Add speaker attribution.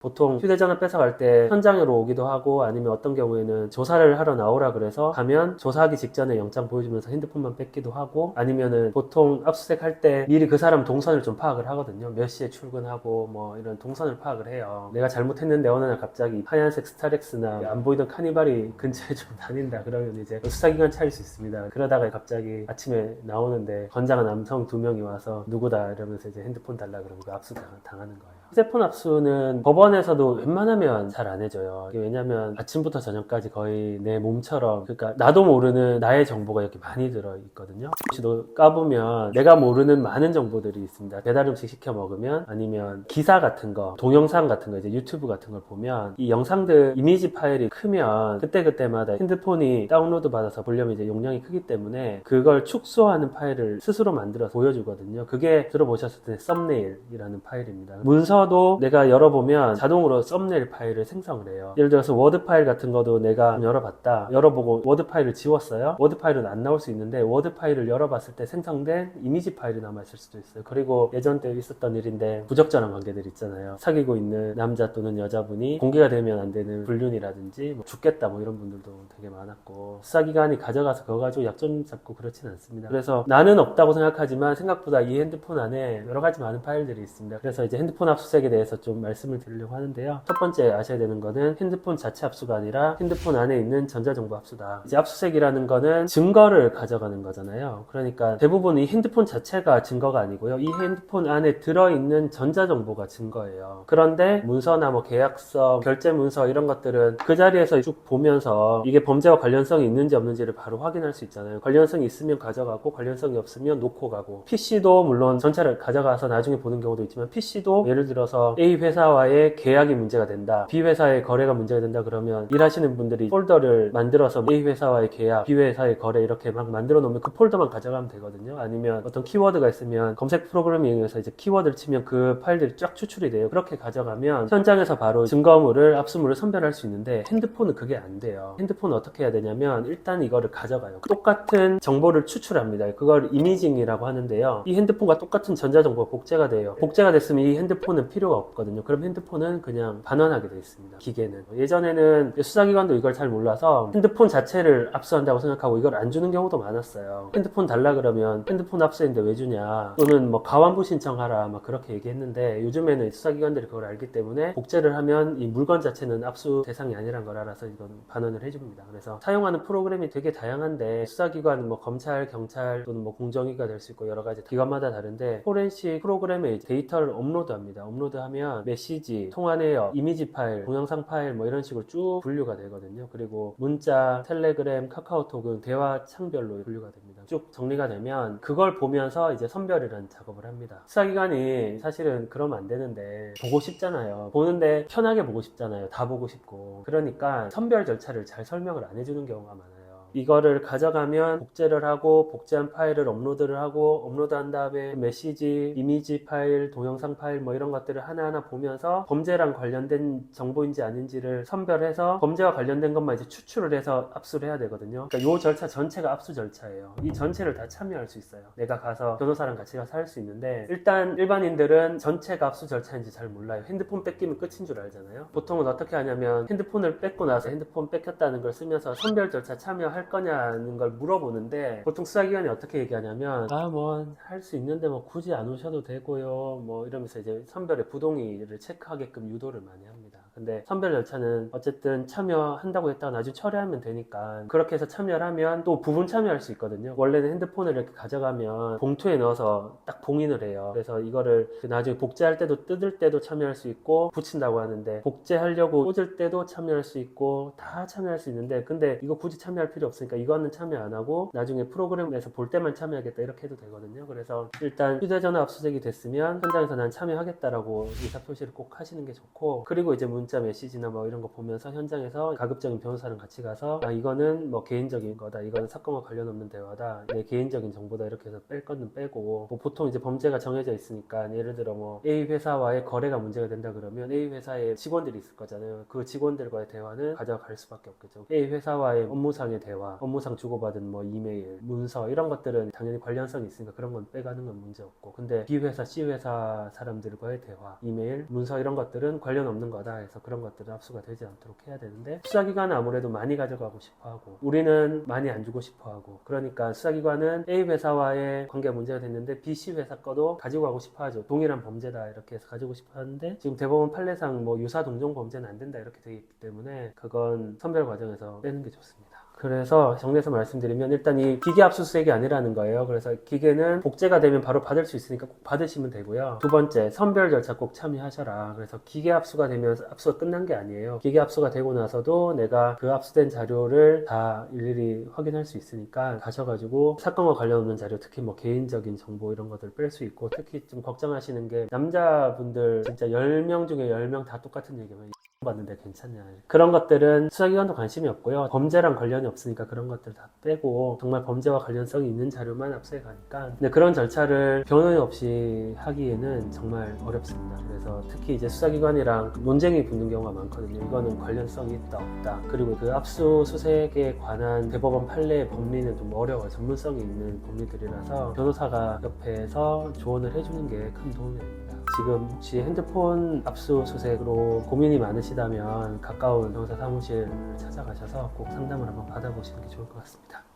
Speaker 1: 보통 휴대전화 뺏어갈 때 현장으로 오기도 하고 아니면 어떤 경우에는 조사를 하러 나오라 그래서 가면 조사하기 직전에 영장 보여주면서 핸드폰만 뺏기도 하고, 아니면은 보통 압수수색할 때 미리 그 사람 동선을 좀 파악을 하거든요. 몇 시에 출근하고 뭐 이런 동선을 파악을 해요. 내가 잘못했는데 어느 날 갑자기 하얀색 스타렉스나 안 보이던 카니발이 근처에 좀 다닌다 그러면 이제 수사기관 차릴 수 있습니다. 그러다가 갑자기 아침에 나오는데 건장한 남성 2명이 와서 누구다 이러면서 이제 핸드폰 달라 그러면 그 압수 당하는 거예요. 휴대폰 압수는 법원에서도 웬만하면 잘 안 해줘요. 이게 왜냐면 아침부터 저녁까지 거의 내 몸처럼, 그러니까 나도 모르는 나의 정보가 이렇게 많이 들어있거든요. 혹시도 까보면 내가 모르는 많은 정보들이 있습니다. 배달 음식 시켜 먹으면, 아니면 기사 같은 거, 동영상 같은 거, 이제 유튜브 같은 걸 보면 이 영상들 이미지 파일이 크면 그때그때마다 핸드폰이 다운로드 받아서 보려면 이제 용량이 크기 때문에 그걸 축소하는 파일을 스스로 만들어서 보여주거든요. 그게 들어보셨을 때 썸네일이라는 파일입니다. 문서도 내가 열어보면 자동으로 썸네일 파일을 생성을 해요. 예를 들어서 워드 파일 같은 거도 내가 열어봤다. 열어보고 워드 파일을 지웠어요. 워드 파일은 안 나올 수 있는데 워드 파일을 열어봤을 때 생성된 이미지 파일이 남아있을 수도 있어요. 그리고 예전 때 있었던 일인데 부적절한 관계들 있잖아요. 사귀고 있는 남자 또는 여자분이 공개가 되면 안 되는 불륜이라든지 뭐 죽겠다 뭐 이런 분들도 되게 많았고, 수사기관이 가져가서 그거 가지고 약점 잡고 그렇진 않습니다. 그래서 나는 없다고 생각하지만 생각보다 이 핸드폰 안에 여러 가지 많은 파일들이 있습니다. 그래서 이제 핸드폰 압수수색에 대해서 좀 말씀을 드리려고 하는데요. 첫 번째 아셔야 되는 거는 핸드폰 자체 압수가 아니라 핸드폰 안에 있는 전자정보 압수다. 이제 압수수색이라는 거는 증거를 가져가는 거잖아요. 그러니까 대부분 이 핸드폰 자체가 증거가 아니고요. 이 핸드폰 안에 들어있는 전자정보가 증거예요. 그런데 문서나 뭐 계약서, 결제 문서 이런 것들은 그 자리에서 쭉 보면서 이게 범죄와 관련성이 있는지 없는지를 바로 확인할 수 있잖아요. 관련성이 있으면 가져가고 관련성이 없으면 놓고 가고, PC도 물론 전체를 가져가서 나중에 보는 경우도 있지만 PC도 예를 들어서 A 회사와의 계약이 문제가 된다, B 회사의 거래가 문제가 된다 그러면 일하시는 분들이 폴더를 만들어서 A 회사와의 계약, B 회사의 거래 이렇게 막 만들어 놓으면 그 폴더만 가져가면 되거든요. 아니면 어떤 키워드가 있으면 검색 프로그램에 의해서 이제 키워드를 치면 그 파일들이 쫙 추출이 돼요. 그렇게 가져가면 현장에서 바로 증거물을, 압수물을 선별할 수 있는데 핸드폰은 그게 안 돼요. 핸드폰은 어떻게 해야 되냐면 일단 이거를 가져가요. 똑같은 정보를 추출합니다. 그걸 이미징이라고 하는데요. 이 핸드폰과 똑같은 전자정보가 복제가 돼요. 복제가 됐으면 이 핸드폰은 필요가 없거든요. 그럼 핸드폰은 그냥 반환하게 돼 있습니다. 기계는. 예전에는 수사기관도 이걸 잘 몰라서 핸드폰 자체를 압수한다고 생각하고 이걸 안 주는 경우도 많았어요. 핸드폰 달라 그러면 핸드폰 압수했는데 왜 주냐, 또는 뭐 가환부 신청하라 막 그렇게 얘기했는데, 요즘에는 수사기관들이 그걸 알기 때문에 복제를 하면 이 물건 자체는 압수 대상이 아니란 걸 알아서 이건 반환을 해줍니다. 그래서 사용하는 프로그램이 되게 다양한데 수사기관은 뭐 검찰, 경찰 또는 뭐 공정위가 될 수 있고 여러 가지 기관마다 다른데, 포렌식 프로그램에 데이터를 업로드합니다. 업로드하면 메시지, 통화 내역, 이미지 파일, 동영상 파일 뭐 이런 식으로 쭉 분류가 되거든요. 그리고 문자, 텔레그램, 카카오톡은 대화 창별로 분류가 됩니다. 쭉 정리가 되면 그걸 보면서 이제 선별이라는 작업을 합니다. 수사기관이 사실은 그러면 안 되는데 보고 싶잖아요. 보는데 편하게 보고 싶잖아요. 다 보고 싶고. 그러니까 선별 절차를 잘 설명을 안 해주는 경우가 많아요. 이거를 가져가면 복제를 하고, 복제한 파일을 업로드를 하고, 업로드한 다음에 메시지, 이미지 파일, 동영상 파일 뭐 이런 것들을 하나하나 보면서 범죄랑 관련된 정보인지 아닌지를 선별해서 범죄와 관련된 것만 이제 추출을 해서 압수를 해야 되거든요. 그러니까 이 절차 전체가 압수 절차예요. 이 전체를 다 참여할 수 있어요. 내가 가서 변호사랑 같이 가서 할 수 있는데, 일단 일반인들은 전체가 압수 절차인지 잘 몰라요. 핸드폰 뺏기면 끝인 줄 알잖아요. 보통은 어떻게 하냐면 핸드폰을 뺏고 나서 핸드폰 뺏겼다는 걸 쓰면서 선별 절차 참여할 거냐는 걸 물어보는데, 보통 수사기관이 어떻게 얘기하냐면 뭐 할 수 있는데 뭐 굳이 안 오셔도 되고요 뭐 이러면서 이제 선별의 부동의를 체크하게끔 유도를 많이 합니다. 근데 선별 절차는 어쨌든 참여한다고 했다가 나중에 철회하면 되니까, 그렇게 해서 참여를 하면 또 부분 참여할 수 있거든요. 원래는 핸드폰을 이렇게 가져가면 봉투에 넣어서 딱 봉인을 해요. 그래서 이거를 나중에 복제할 때도 뜯을 때도 참여할 수 있고, 붙인다고 하는데 복제하려고 꽂을 때도 참여할 수 있고 다 참여할 수 있는데, 근데 이거 굳이 참여할 필요 없으니까 이거는 참여 안 하고 나중에 프로그램에서 볼 때만 참여하겠다 이렇게 해도 되거든요. 그래서 일단 휴대전화 압수수색이 됐으면 현장에서 난 참여하겠다라고 의사표시를 꼭 하시는 게 좋고, 그리고 이제 문자 메시지나 뭐 이런 거 보면서 현장에서 가급적인 변호사랑 같이 가서 이거는 뭐 개인적인 거다, 이거는 사건과 관련 없는 대화다, 내 개인적인 정보다, 이렇게 해서 뺄 거는 빼고, 뭐 보통 이제 범죄가 정해져 있으니까 예를 들어 뭐 A 회사와의 거래가 문제가 된다 그러면 A 회사에 직원들이 있을 거잖아요. 그 직원들과의 대화는 가져갈 수밖에 없겠죠. A 회사와의 업무상의 대화, 업무상 주고받은 뭐 이메일, 문서 이런 것들은 당연히 관련성이 있으니까 그런 건 빼가는 건 문제 없고, 근데 B 회사, C 회사 사람들과의 대화, 이메일, 문서 이런 것들은 관련 없는 거다 해서 그런 것들은 압수가 되지 않도록 해야 되는데, 수사기관은 아무래도 많이 가져가고 싶어 하고 우리는 많이 안 주고 싶어 하고, 그러니까 수사기관은 A 회사와의 관계가 문제가 됐는데 B, C 회사 거도 가지고 가고 싶어 하죠. 동일한 범죄다 이렇게 해서 가지고 싶어 하는데, 지금 대법원 판례상 뭐 유사 동종 범죄는 안 된다 이렇게 되어 있기 때문에 그건 선별 과정에서 빼는 게 좋습니다. 그래서 정리해서 말씀드리면, 일단 이 기계 압수수색이 아니라는 거예요. 그래서 기계는 복제가 되면 바로 받을 수 있으니까 꼭 받으시면 되고요. 두 번째, 선별 절차 꼭 참여하셔라. 그래서 기계 압수가 되면 압수가 끝난 게 아니에요. 기계 압수가 되고 나서도 내가 그 압수된 자료를 다 일일이 확인할 수 있으니까 가셔가지고 사건과 관련 없는 자료, 특히 뭐 개인적인 정보 이런 것들 뺄 수 있고, 특히 좀 걱정하시는 게 남자분들 진짜 10명 중에 10명 다 똑같은 얘기면 받는데 괜찮냐, 그런 것들은 수사기관도 관심이 없고요. 범죄랑 관련이 없으니까 그런 것들 다 빼고 정말 범죄와 관련성이 있는 자료만 압수해 가니까, 근데 그런 절차를 변호인 없이 하기에는 정말 어렵습니다. 그래서 특히 이제 수사기관이랑 논쟁이 붙는 경우가 많거든요. 이거는 관련성이 있다 없다, 그리고 그 압수수색에 관한 대법원 판례의 법리는 좀 어려워요. 전문성이 있는 법리들이라서 변호사가 옆에서 조언을 해주는 게 큰 도움이 됩니다. 지금 혹시 핸드폰 압수수색으로 고민이 많으시다면 가까운 변호사 사무실을 찾아가셔서 꼭 상담을 한번 받아보시는 게 좋을 것 같습니다.